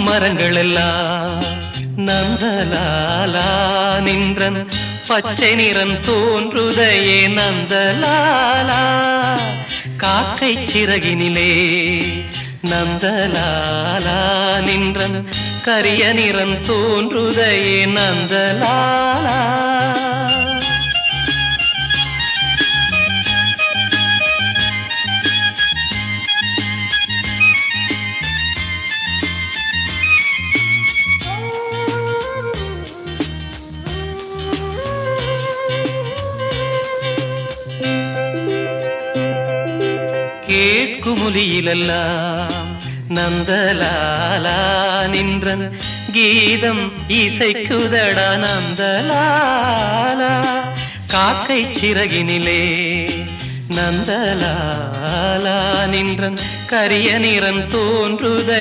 மரங்கள் எல்லாம் நந்தலாலா நின்றன் பச்சை நிறம் தோன்றுதையே நந்தலாலா காக்கை சிறகினிலே நந்தலாலா நின்றன் கரிய நிறம் தோன்றுதையே நந்தலாலா கேட்குமொழியிலெல்லாம் நந்தலாலா நின்றன் கீதம் இசைக்குதடா நந்தலாலா காக்கை சிறகினிலே நந்தலாலா நின்றன் கரிய நிறம் தோன்றுத